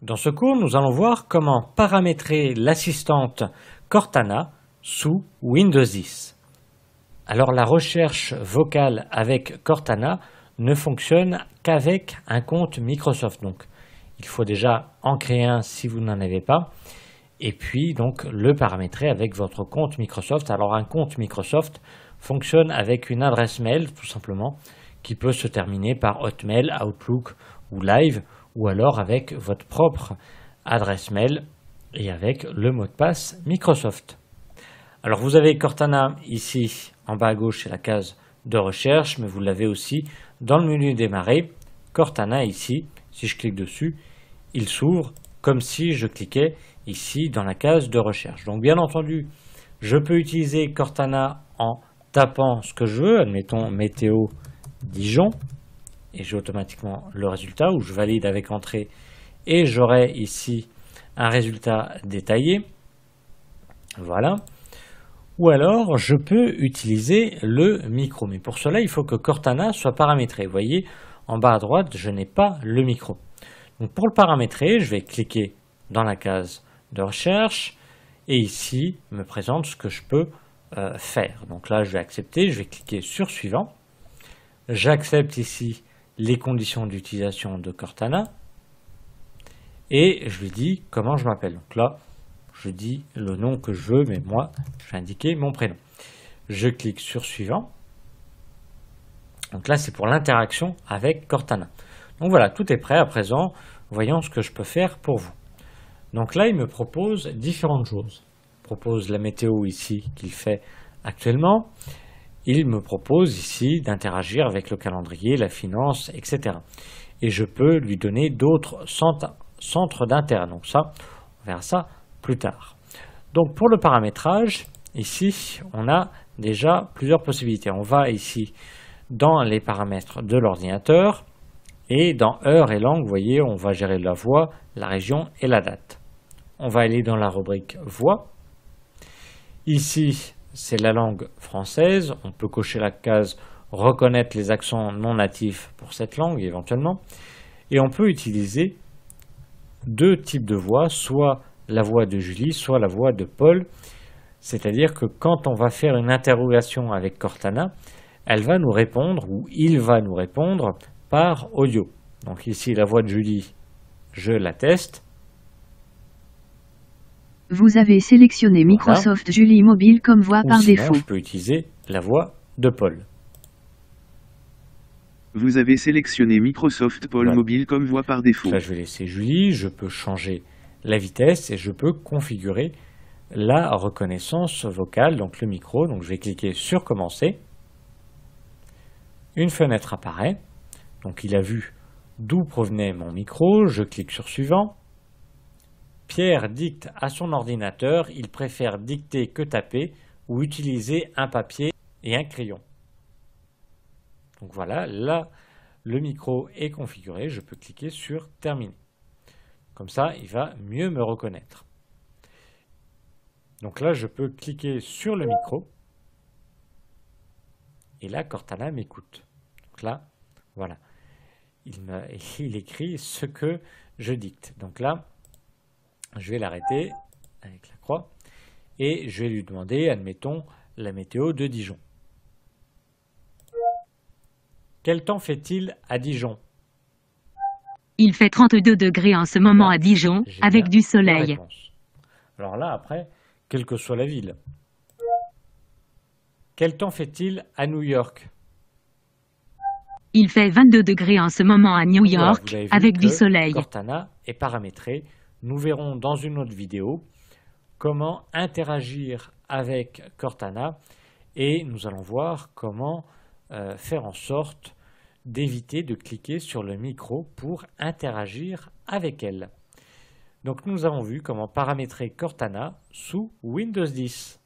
Dans ce cours, nous allons voir comment paramétrer l'assistante Cortana sous Windows 10. Alors la recherche vocale avec Cortana ne fonctionne qu'avec un compte Microsoft. Donc il faut déjà en créer un si vous n'en avez pas et puis donc le paramétrer avec votre compte Microsoft. Alors un compte Microsoft fonctionne avec une adresse mail tout simplement qui peut se terminer par Hotmail, Outlook ou Live, ou alors avec votre propre adresse mail et avec le mot de passe Microsoft. Alors vous avez Cortana ici en bas à gauche, c'est la case de recherche, mais vous l'avez aussi dans le menu démarrer. Cortana ici, si je clique dessus, il s'ouvre comme si je cliquais ici dans la case de recherche. Donc bien entendu, je peux utiliser Cortana en tapant ce que je veux, admettons météo Dijon, et j'ai automatiquement le résultat où je valide avec entrée et j'aurai ici un résultat détaillé. Voilà. Ou alors je peux utiliser le micro, mais pour cela il faut que Cortana soit paramétré. Vous voyez en bas à droite je n'ai pas le micro. Donc pour le paramétrer je vais cliquer dans la case de recherche et ici me présente ce que je peux faire. Donc là je vais accepter, je vais cliquer sur suivant. J'accepte ici les conditions d'utilisation de Cortana et je lui dis comment je m'appelle. Donc là, je dis le nom que je veux, mais moi, je vais indiquer mon prénom. Je clique sur suivant. Donc là, c'est pour l'interaction avec Cortana. Donc voilà, tout est prêt à présent. Voyons ce que je peux faire pour vous. Donc là, il me propose différentes choses. Il propose la météo ici qu'il fait actuellement. Il me propose ici d'interagir avec le calendrier, la finance, etc. Et je peux lui donner d'autres centres d'intérêt. Donc ça, on verra ça plus tard. Donc pour le paramétrage, ici, on a déjà plusieurs possibilités. On va ici dans les paramètres de l'ordinateur et dans heure et langue, vous voyez, on va gérer la voix, la région et la date. On va aller dans la rubrique voix. Ici, c'est la langue française. On peut cocher la case reconnaître les accents non natifs pour cette langue éventuellement. Et on peut utiliser deux types de voix, soit la voix de Julie, soit la voix de Paul. C'est-à-dire que quand on va faire une interrogation avec Cortana, elle va nous répondre ou il va nous répondre par audio. Donc ici, la voix de Julie, je la teste. Vous avez sélectionné Microsoft voilà. Julie Mobile comme voix par sinon, défaut. Je peux utiliser la voix de Paul. Vous avez sélectionné Microsoft Paul voilà. Mobile comme voix par défaut. Là, je vais laisser Julie. Je peux changer la vitesse et je peux configurer la reconnaissance vocale, donc le micro. Donc, je vais cliquer sur Commencer. Une fenêtre apparaît. Donc, il a vu d'où provenait mon micro. Je clique sur Suivant. Pierre dicte à son ordinateur, il préfère dicter que taper ou utiliser un papier et un crayon. Donc voilà, là, le micro est configuré, je peux cliquer sur Terminer. Comme ça, il va mieux me reconnaître. Donc là, je peux cliquer sur le micro et là, Cortana m'écoute. Donc là, voilà, il écrit ce que je dicte. Donc là, je vais l'arrêter avec la croix et je vais lui demander, admettons, la météo de Dijon. Quel temps fait-il à Dijon? Il fait 32 degrés en ce moment à Dijon, avec du soleil. Alors là, après, quelle que soit la ville. Quel temps fait-il à New York? Il fait 22 degrés en ce moment à New York, voilà, avec du soleil. Cortana est paramétré. Nous verrons dans une autre vidéo comment interagir avec Cortana et nous allons voir comment faire en sorte d'éviter de cliquer sur le micro pour interagir avec elle. Donc nous avons vu comment paramétrer Cortana sous Windows 10.